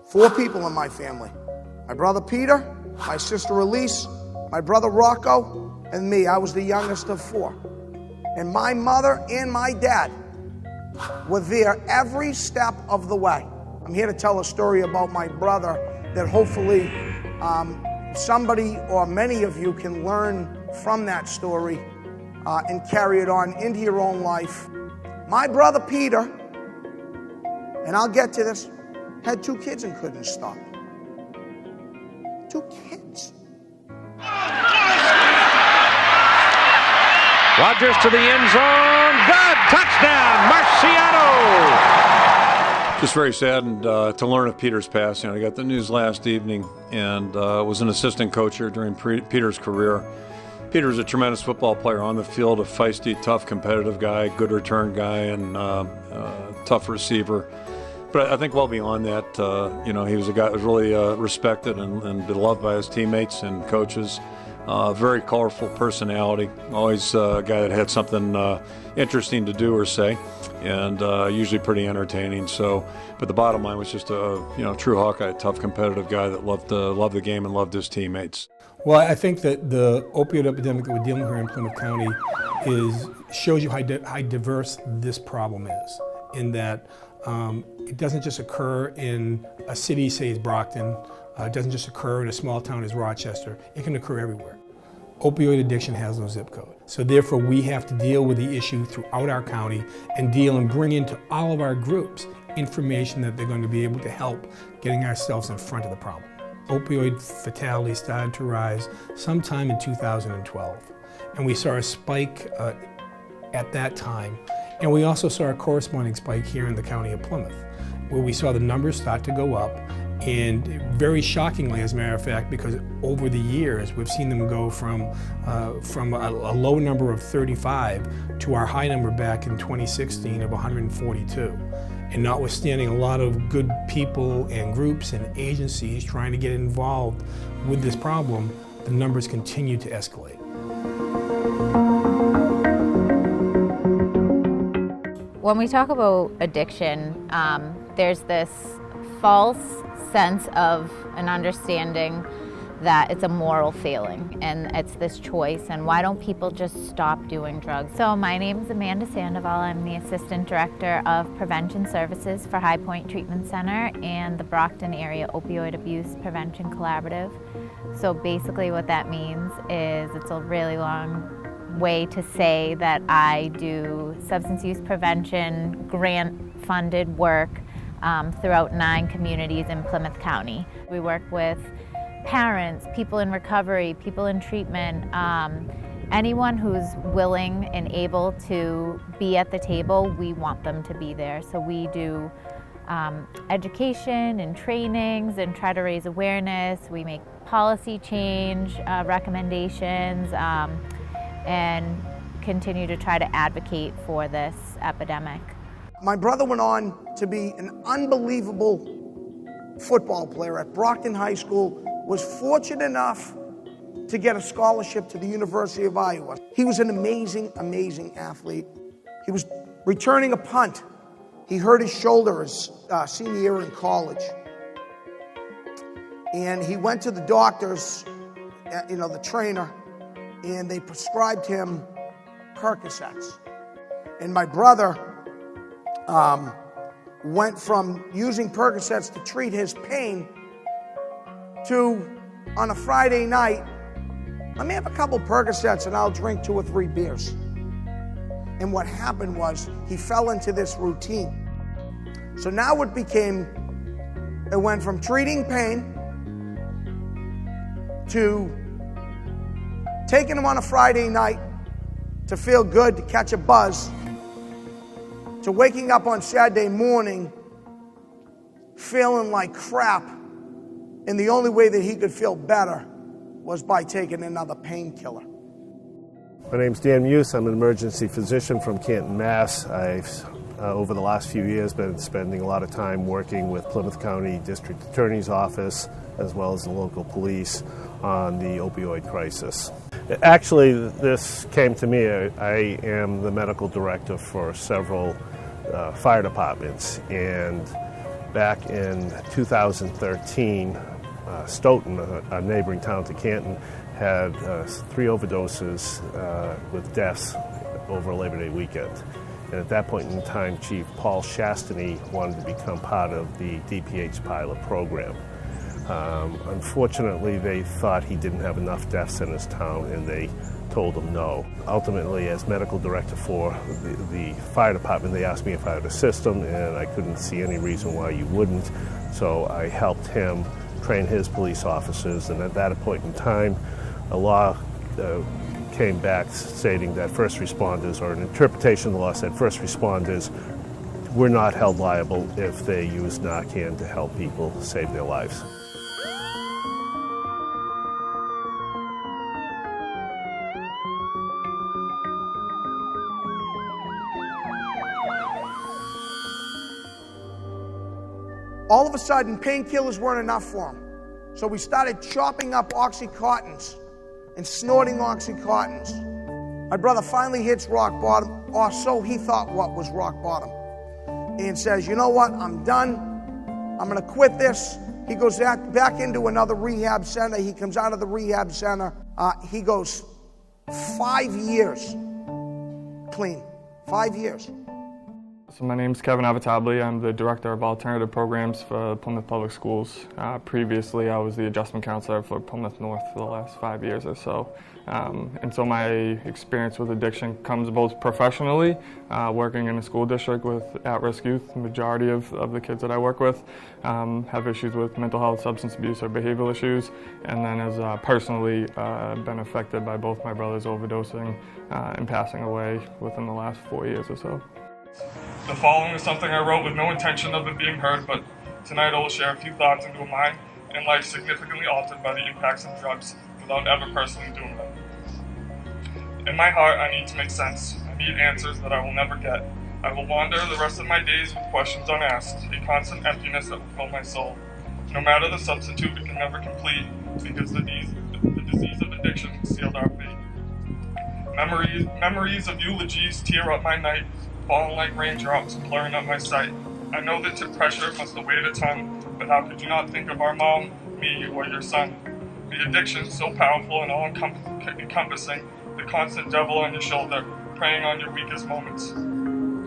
4 people in my family. My brother Peter, my sister Elise, my brother Rocco, and me. I was the youngest of 4. And my mother and my dad were there every step of the way. I'm here to tell a story about my brother that hopefully somebody or many of you can learn from that story and carry it on into your own life. My brother Peter, and I'll get to this, had 2 kids and couldn't stop. 2 kids. Rogers to the end zone. Good. Touchdown, Marciano. Just very saddened to learn of Peter's passing. I got the news last evening and was an assistant coach here during Peter's career. Peter was a tremendous football player on the field, a feisty, tough, competitive guy, good return guy, and tough receiver. But I think well beyond that, he was a guy that was really respected and beloved by his teammates and coaches. Very colorful personality, always a guy that had something interesting to do or say, and usually pretty entertaining. But the bottom line was just a true Hawkeye, tough, competitive guy that loved the game and loved his teammates. Well, I think that the opioid epidemic that we're dealing with here in Plymouth County shows you how diverse this problem is, in that it doesn't just occur in a city, say as Brockton. It doesn't just occur in a small town as Rochester. It can occur everywhere. Opioid addiction has no zip code. So therefore we have to deal with the issue throughout our county and bring into all of our groups information that they're going to be able to help getting ourselves in front of the problem. Opioid fatality started to rise sometime in 2012. And we saw a spike at that time. And we also saw a corresponding spike here in the county of Plymouth, where we saw the numbers start to go up. And very shockingly, as a matter of fact, because over the years, we've seen them go from a low number of 35 to our high number back in 2016 of 142. And notwithstanding a lot of good people and groups and agencies trying to get involved with this problem, the numbers continue to escalate. When we talk about addiction, there's this false sense of an understanding that it's a moral failing and it's this choice, and why don't people just stop doing drugs? So my name is Amanda Sandoval. I'm the Assistant Director of Prevention Services for High Point Treatment Center and the Brockton Area Opioid Abuse Prevention Collaborative. So basically what that means is it's a really long way to say that I do substance use prevention grant-funded work throughout 9 communities in Plymouth County. We work with parents, people in recovery, people in treatment, anyone who's willing and able to be at the table, we want them to be there. So we do education and trainings and try to raise awareness. We make policy change recommendations and continue to try to advocate for this epidemic. My brother went on to be an unbelievable football player at Brockton High School, was fortunate enough to get a scholarship to the University of Iowa. He was an amazing, amazing athlete. He was returning a punt. He hurt his shoulder his senior year in college. And he went to the doctors, the trainer, and they prescribed him Percocets. And my brother went from using Percocets to treat his pain to, on a Friday night, let me have a couple Percocets and I'll drink 2 or 3 beers. And what happened was he fell into this routine. So now it went from treating pain to taking him on a Friday night to feel good, to catch a buzz, to waking up on Saturday morning feeling like crap, and the only way that he could feel better was by taking another painkiller. My name's Dan Muse. I'm an emergency physician from Canton, Mass. I've, over the last few years, been spending a lot of time working with Plymouth County District Attorney's Office as well as the local police on the opioid crisis. Actually, this came to me. I am the medical director for several fire departments, and Back in 2013, Stoughton, a neighboring town to Canton, had 3 overdoses with deaths over Labor Day weekend. And at that point in time, Chief Paul Shastany wanted to become part of the DPH pilot program. Unfortunately, they thought he didn't have enough deaths in his town, and they told him no. Ultimately, as medical director for the fire department, they asked me if I would assist them, and I couldn't see any reason why you wouldn't. So I helped him train his police officers, and at that point in time, a law came back stating that first responders, or an interpretation of the law said first responders were not held liable if they use Narcan to help people save their lives. All of a sudden, painkillers weren't enough for him. So we started chopping up Oxycontins and snorting Oxycontins. My brother finally hits rock bottom, or so he thought what was rock bottom, and says, you know what, I'm done. I'm going to quit this. He goes back into another rehab center. He comes out of the rehab center. He goes 5 years clean. 5 years. So my name's Kevin Thibeault. I'm the Director of Alternative Programs for Plymouth Public Schools. Previously, I was the Adjustment Counselor for Plymouth North for the last 5 years or so. And so my experience with addiction comes both professionally, working in a school district with at-risk youth. The majority of the kids that I work with have issues with mental health, substance abuse, or behavioral issues. And then as personally been affected by both my brothers overdosing and passing away within the last 4 years or so. The following is something I wrote with no intention of it being heard, but tonight I will share a few thoughts into a mind and life significantly altered by the impacts of drugs without ever personally doing them. In my heart, I need to make sense. I need answers that I will never get. I will wander the rest of my days with questions unasked, a constant emptiness that will fill my soul. No matter the substitute, it can never complete, because the disease of addiction sealed our fate. Memories of eulogies tear up my night, falling like raindrops, blurring up my sight. I know that pressure must have weighed a ton, but how could you not think of our mom, me, or your son? The addiction so powerful and all-encompassing, the constant devil on your shoulder, preying on your weakest moments.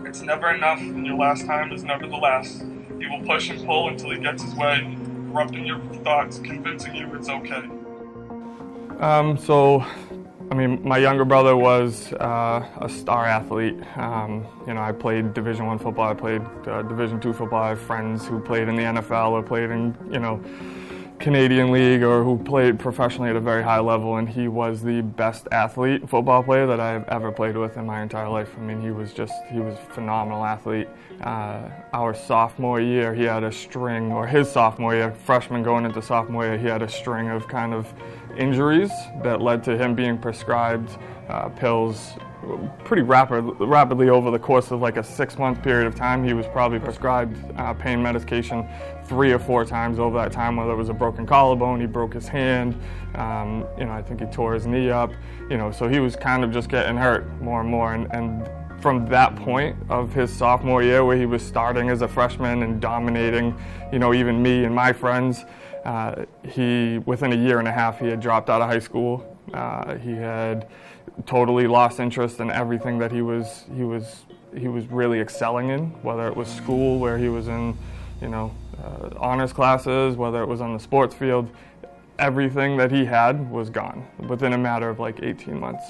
It's never enough, and your last time is never the last. He will push and pull until he gets his way, corrupting your thoughts, convincing you it's okay. My younger brother was a star athlete. I played Division I football. I played Division II football. I have friends who played in the NFL or played in, Canadian League, or who played professionally at a very high level, and he was the best athlete, football player that I've ever played with in my entire life. He was a phenomenal athlete. Our sophomore year, he had a string, or his sophomore year, freshman going into sophomore year, he had a string of kind of injuries that led to him being prescribed pills pretty rapidly over the course of like a 6-month period of time. He was probably prescribed pain medication 3 or 4 times over that time, whether it was a broken collarbone, he broke his hand, I think he tore his knee up, so he was kind of just getting hurt more and more. And from that point of his sophomore year, where he was starting as a freshman and dominating, even me and my friends, within a year and a half, he had dropped out of high school. He had totally lost interest in everything that he was really excelling in, whether it was school, where he was in, honors classes, whether it was on the sports field. Everything that he had was gone within a matter of like 18 months.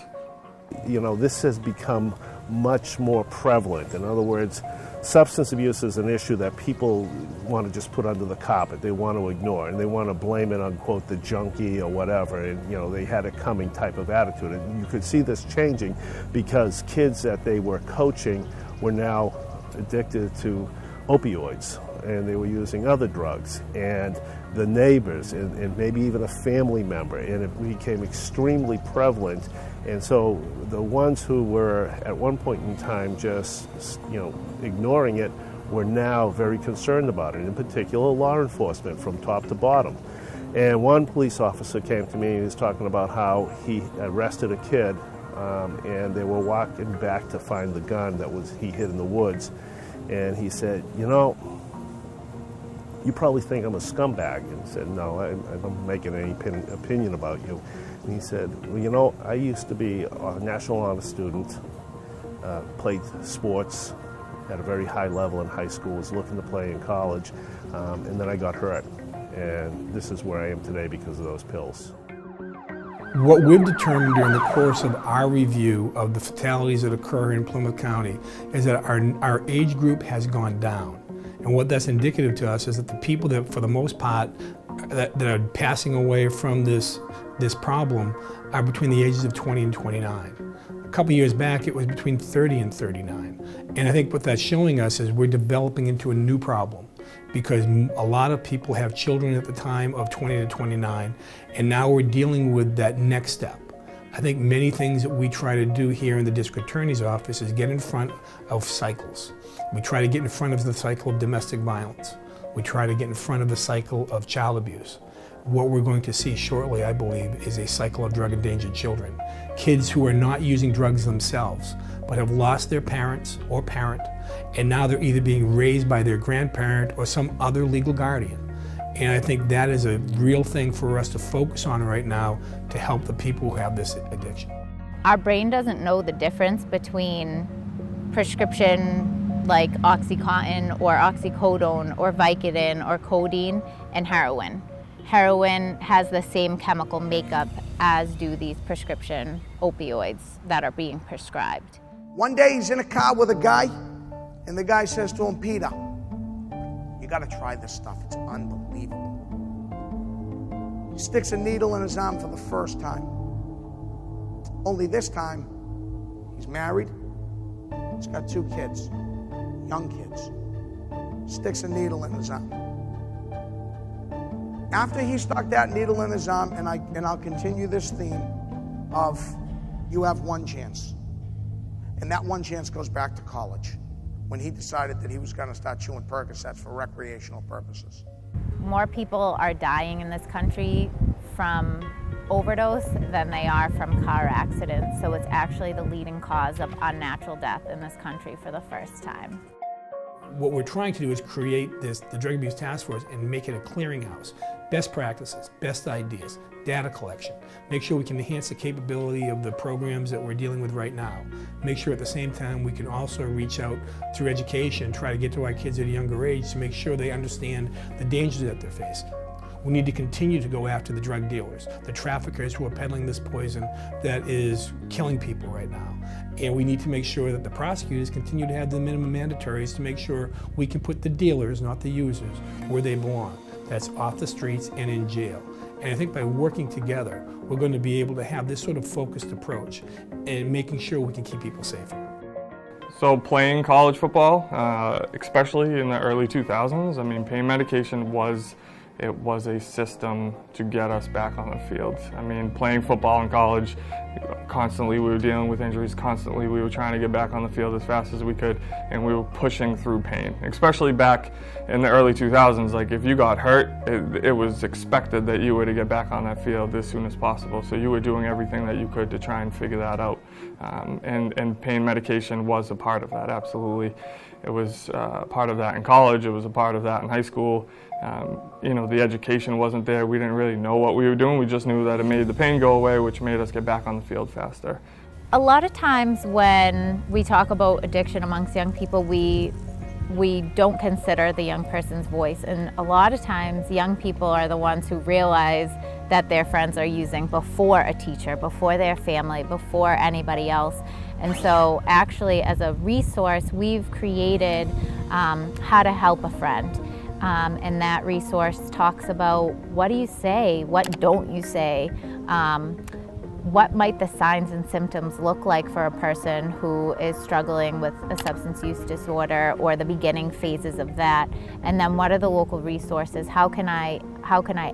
This has become much more prevalent. In other words, substance abuse is an issue that people want to just put under the carpet. They want to ignore, and they want to blame it on, quote, the junkie or whatever, and they had it coming type of attitude. And you could see this changing because kids that they were coaching were now addicted to opioids, and they were using other drugs, and the neighbors, and maybe even a family member, and it became extremely prevalent. And so the ones who were at one point in time just, ignoring it were now very concerned about it, in particular law enforcement from top to bottom. And one police officer came to me and he was talking about how he arrested a kid and they were walking back to find the gun that he hid in the woods. And he said, you probably think I'm a scumbag. And he said, no, I don't make any opinion about you. And he said, well, you know, I used to be a National Honor Student, played sports at a very high level in high school, was looking to play in college, and then I got hurt. And this is where I am today because of those pills. What we've determined during the course of our review of the fatalities that occur in Plymouth County is that our age group has gone down. And what that's indicative to us is that the people that, for the most part, that are passing away from this problem are between the ages of 20 and 29. A couple years back, it was between 30 and 39. And I think what that's showing us is we're developing into a new problem, because a lot of people have children at the time of 20 to 29, and now we're dealing with that next step. I think many things that we try to do here in the District Attorney's Office is get in front of cycles. We try to get in front of the cycle of domestic violence. We try to get in front of the cycle of child abuse. What we're going to see shortly, I believe, is a cycle of drug-endangered children. Kids who are not using drugs themselves, but have lost their parents or parent, and now they're either being raised by their grandparent or some other legal guardian. And I think that is a real thing for us to focus on right now to help the people who have this addiction. Our brain doesn't know the difference between prescription like OxyContin or oxycodone or Vicodin or codeine and heroin. Heroin has the same chemical makeup as do these prescription opioids that are being prescribed. One day he's in a car with a guy, and the guy says to him, Peter, you got to try this stuff. It's unbelievable. He sticks a needle in his arm for the first time. Only this time, he's married. He's got 2 kids, young kids. Sticks a needle in his arm. After he stuck that needle in his arm, and I'll continue this theme of you have one chance. And that one chance goes back to college, when he decided that he was going to start chewing Percocets for recreational purposes. More people are dying in this country from overdose than they are from car accidents. So it's actually the leading cause of unnatural death in this country for the first time. What we're trying to do is create the Drug Abuse Task Force and make it a clearinghouse. Best practices, best ideas, data collection. Make sure we can enhance the capability of the programs that we're dealing with right now. Make sure at the same time we can also reach out through education, try to get to our kids at a younger age to make sure they understand the dangers that they're facing. We need to continue to go after the drug dealers, the traffickers who are peddling this poison that is killing people right now. And we need to make sure that the prosecutors continue to have the minimum mandatories to make sure we can put the dealers, not the users, where they belong. That's off the streets and in jail. And I think by working together, we're going to be able to have this sort of focused approach and making sure we can keep people safer. So playing college football, especially in the early 2000s, I mean, pain medication was a system to get us back on the field. I mean, playing football in college, constantly we were dealing with injuries, constantly we were trying to get back on the field as fast as we could, and we were pushing through pain. Especially back in the early 2000s, like if you got hurt, it was expected that you were to get back on that field as soon as possible. So you were doing everything that you could to try and figure that out. And pain medication was a part of that, absolutely. It was part of that in college, it was a part of that in high school. You know, the education wasn't there. We didn't really know what we were doing. We just knew that it made the pain go away, which made us get back on the field faster. A lot of times when we talk about addiction amongst young people, we don't consider the young person's voice. And a lot of times young people are the ones who realize that their friends are using before a teacher, before their family, before anybody else. And so actually as a resource, we've created How to Help a Friend. And that resource talks about what do you say, what don't you say, what might the signs and symptoms look like for a person who is struggling with a substance use disorder or the beginning phases of that, and then what are the local resources, how can I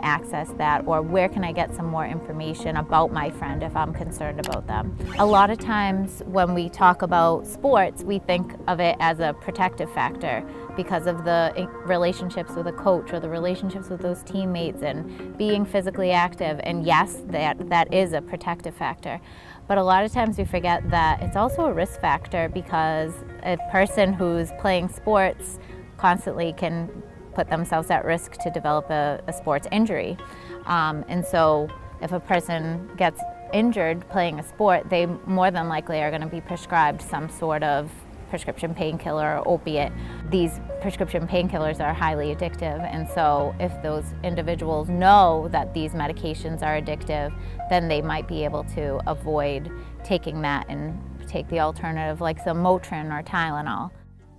access that, or where can I get some more information about my friend if I'm concerned about them. A lot of times when we talk about sports, we think of it as a protective factor because of the relationships with a coach or the relationships with those teammates and being physically active, and yes, that is a protective factor. But a lot of times we forget that it's also a risk factor because a person who's playing sports constantly can put themselves at risk to develop a sports injury. And so if a person gets injured playing a sport, they more than likely are going to be prescribed some sort of prescription painkiller or opiate. These prescription painkillers are highly addictive, and so if those individuals know that these medications are addictive, then they might be able to avoid taking that and take the alternative like some Motrin or Tylenol.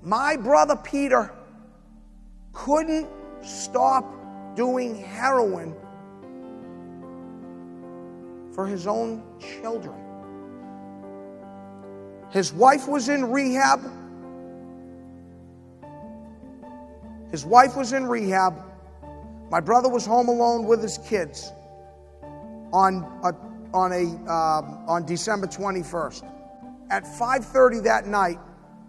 My brother Peter couldn't stop doing heroin for his own children. His wife was in rehab. My brother was home alone with his kids on December 21st. At 5:30 that night,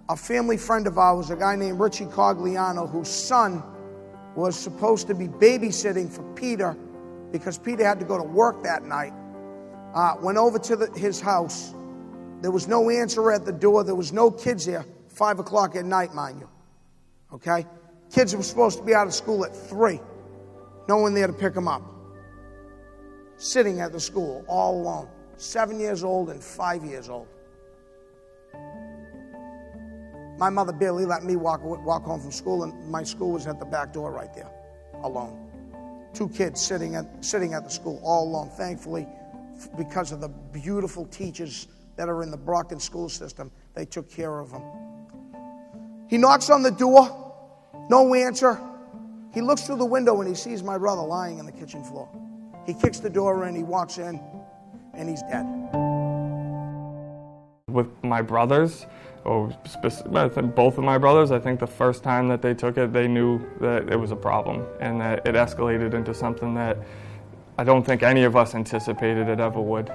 a family friend of ours, a guy named Richie Cogliano, whose son was supposed to be babysitting for Peter because Peter had to go to work that night, went over to his house. There was no answer at the door. There was no kids there. 5 o'clock at night, mind you. Okay? Kids were supposed to be out of school at 3. No one there to pick them up. Sitting at the school all alone. 7 years old and 5 years old. My mother barely let me walk home from school, and my school was at the back door right there, alone. 2 kids sitting at the school all alone. Thankfully, because of the beautiful teachers that are in the Brockton school system, they took care of him. He knocks on the door, no answer. He looks through the window and he sees my brother lying on the kitchen floor. He kicks the door in, he walks in, and he's dead. With my brothers, both of my brothers, I think the first time that they took it, they knew that it was a problem and that it escalated into something that I don't think any of us anticipated it ever would.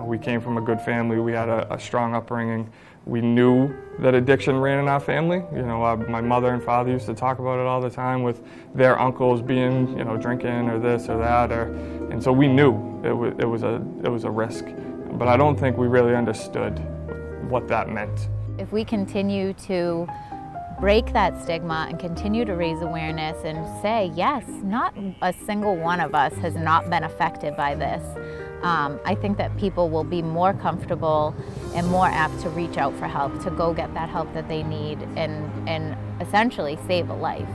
We came from a good family. We had a strong upbringing. We knew that addiction ran in our family. My mother and father used to talk about it all the time with their uncles being, drinking or this or that, and so we knew it was a risk. But I don't think we really understood what that meant. If we continue to break that stigma and continue to raise awareness and say, yes, not a single one of us has not been affected by this, I think that people will be more comfortable and more apt to reach out for help, to go get that help that they need and essentially save a life.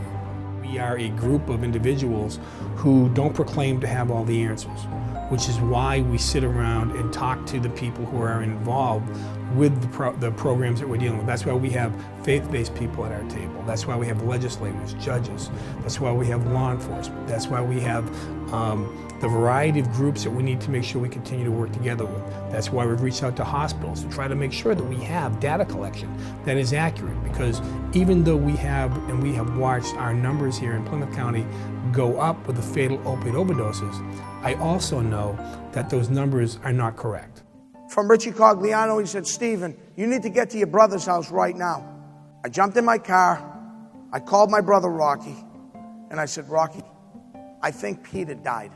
We are a group of individuals who don't proclaim to have all the answers, which is why we sit around and talk to the people who are involved with the programs that we're dealing with. That's why we have faith-based people at our table. That's why we have legislators, judges. That's why we have law enforcement. That's why we have the variety of groups that we need to make sure we continue to work together with. That's why we've reached out to hospitals to try to make sure that we have data collection that is accurate, because even though we have watched our numbers here in Plymouth County go up with the fatal opioid overdoses, I also know that those numbers are not correct. From Richie Cogliano, he said, Stephen, you need to get to your brother's house right now. I jumped in my car, I called my brother Rocky, and I said, Rocky, I think Peter died.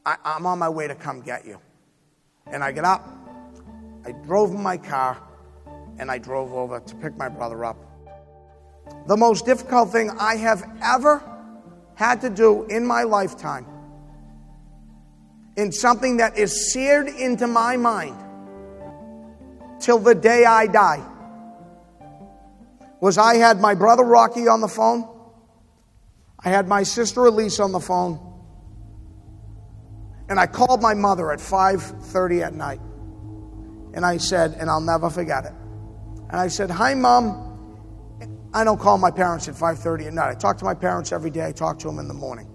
I'm on my way to come get you. And I got up, I drove in my car, and I drove over to pick my brother up. The most difficult thing I have ever had to do in my lifetime, in something that is seared into my mind till the day I die, was I had my brother Rocky on the phone, I had my sister Elise on the phone, and I called my mother at 5:30 at night. And I said, and I'll never forget it, and I said, hi, Mom. I don't call my parents at 5:30 at night. I talk to my parents every day. I talk to them in the morning.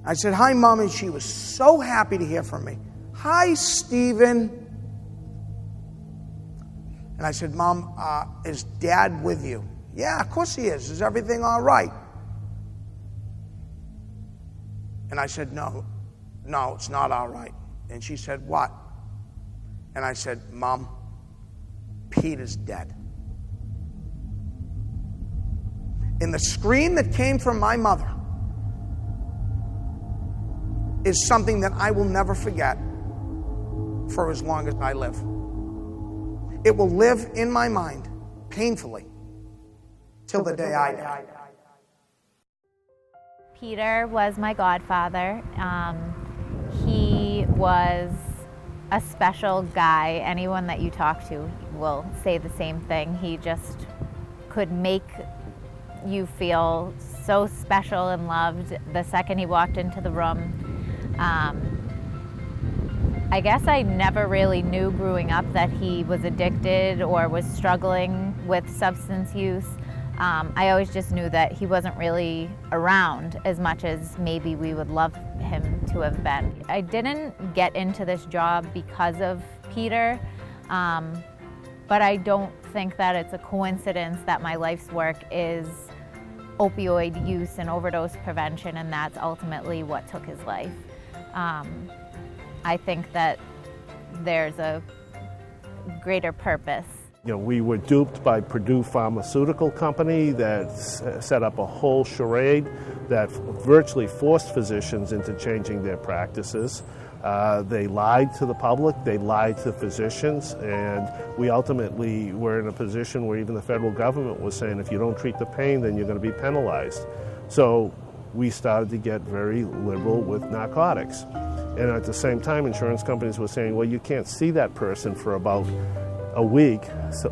I said, hi, Mom, and she was so happy to hear from me. Hi, Stephen. And I said, Mom, is Dad with you? Yeah, of course he is. Is everything all right? And I said, no, it's not all right. And she said, what? And I said, Mom, Peter's dead. And the scream that came from my mother is something that I will never forget for as long as I live. It will live in my mind, painfully, till the day I die. Peter was my godfather. He was a special guy. Anyone that you talk to will say the same thing. He just could make you feel so special and loved the second he walked into the room. I guess I never really knew growing up that he was addicted or was struggling with substance use. I always just knew that he wasn't really around as much as maybe we would love him to have been. I didn't get into this job because of Peter, but I don't think that it's a coincidence that my life's work is opioid use and overdose prevention, and that's ultimately what took his life. I think that there's a greater purpose. You know, we were duped by Purdue Pharmaceutical Company that set up a whole charade that virtually forced physicians into changing their practices. They lied to the public, they lied to physicians, and we ultimately were in a position where even the federal government was saying if you don't treat the pain, then you're going to be penalized. So we started to get very liberal with narcotics. And at the same time, insurance companies were saying, well, you can't see that person for about a week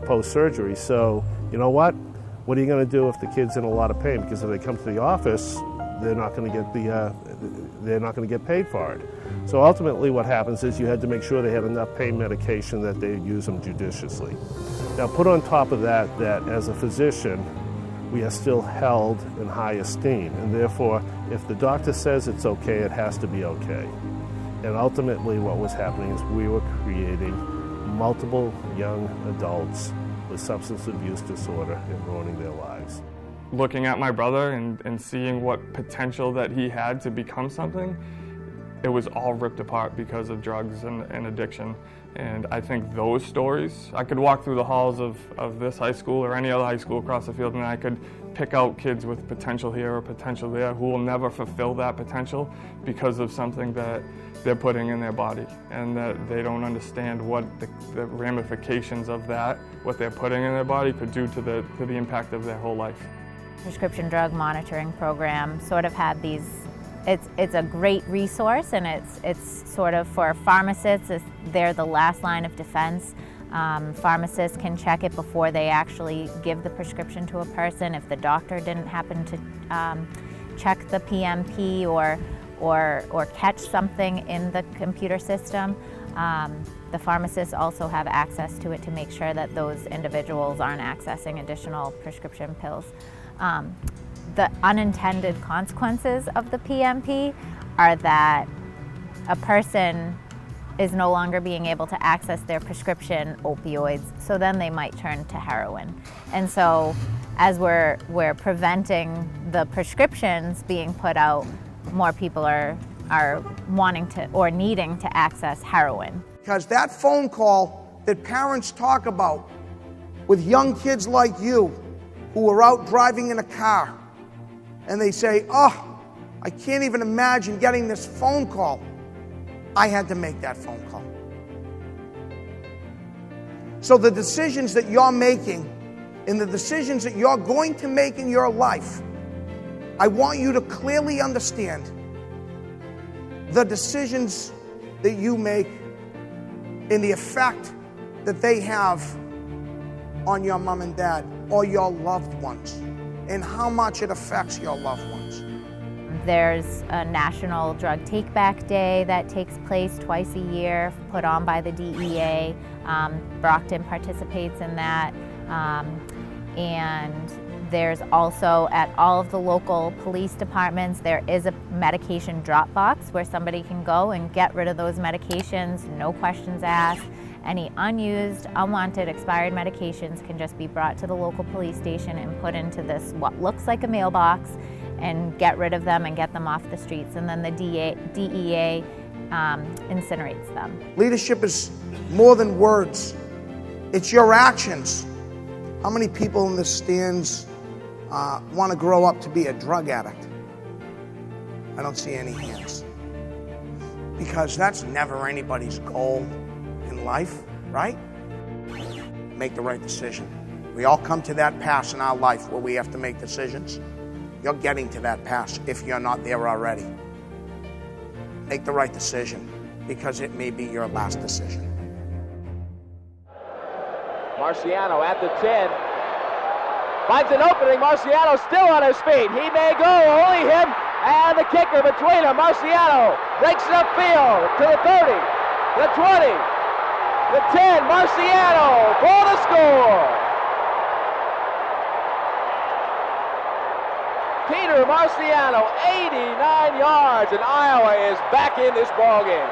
post-surgery, so you know what? What are you going to do if the kid's in a lot of pain? Because if they come to the office, they're not going to get paid for it. So ultimately what happens is you had to make sure they had enough pain medication that they use them judiciously. Now put on top of that, that as a physician, we are still held in high esteem, and therefore if the doctor says it's okay, it has to be okay. And ultimately what was happening is we were creating multiple young adults with substance abuse disorder and ruining their lives. Looking at my brother and seeing what potential that he had to become something, it was all ripped apart because of drugs and addiction. And I think those stories, I could walk through the halls of this high school or any other high school across the field and I could pick out kids with potential here or potential there who will never fulfill that potential because of something that they're putting in their body, and that they don't understand what the ramifications of that, what they're putting in their body could do to the impact of their whole life. Prescription drug monitoring program sort of had these, it's a great resource, and it's sort of for pharmacists, they're the last line of defense. Pharmacists can check it before they actually give the prescription to a person. If the doctor didn't happen to check the PMP or catch something in the computer system, the pharmacists also have access to it to make sure that those individuals aren't accessing additional prescription pills. The unintended consequences of the PMP are that a person is no longer being able to access their prescription opioids, so then they might turn to heroin. And so as we're preventing the prescriptions being put out, more people are wanting to or needing to access heroin. Because that phone call that parents talk about with young kids like you who are out driving in a car and they say, oh, I can't even imagine getting this phone call. I had to make that phone call. So the decisions that you're making and the decisions that you're going to make in your life, I want you to clearly understand the decisions that you make and the effect that they have on your mom and dad or your loved ones, and how much it affects your loved ones. There's a National Drug Take-Back Day that takes place twice a year, put on by the DEA. Brockton participates in that. And there's also at all of the local police departments, there is a medication drop box where somebody can go and get rid of those medications, no questions asked. Any unused, unwanted, expired medications can just be brought to the local police station and put into this, what looks like a mailbox, and get rid of them and get them off the streets. And then the DEA incinerates them. Leadership is more than words. It's your actions. How many people in the stands want to grow up to be a drug addict? I don't see any hands. Because that's never anybody's goal in life, right? Make the right decision. We all come to that pass in our life where we have to make decisions. You're getting to that pass if you're not there already. Make the right decision, because it may be your last decision. Marciano at the 10. Finds an opening. Marciano still on his feet. He may go. Only him and the kicker between them. Marciano breaks it upfield to the 30, the 20, the 10. Marciano for the score. Peter Marciano, 89 yards, and Iowa is back in this ballgame.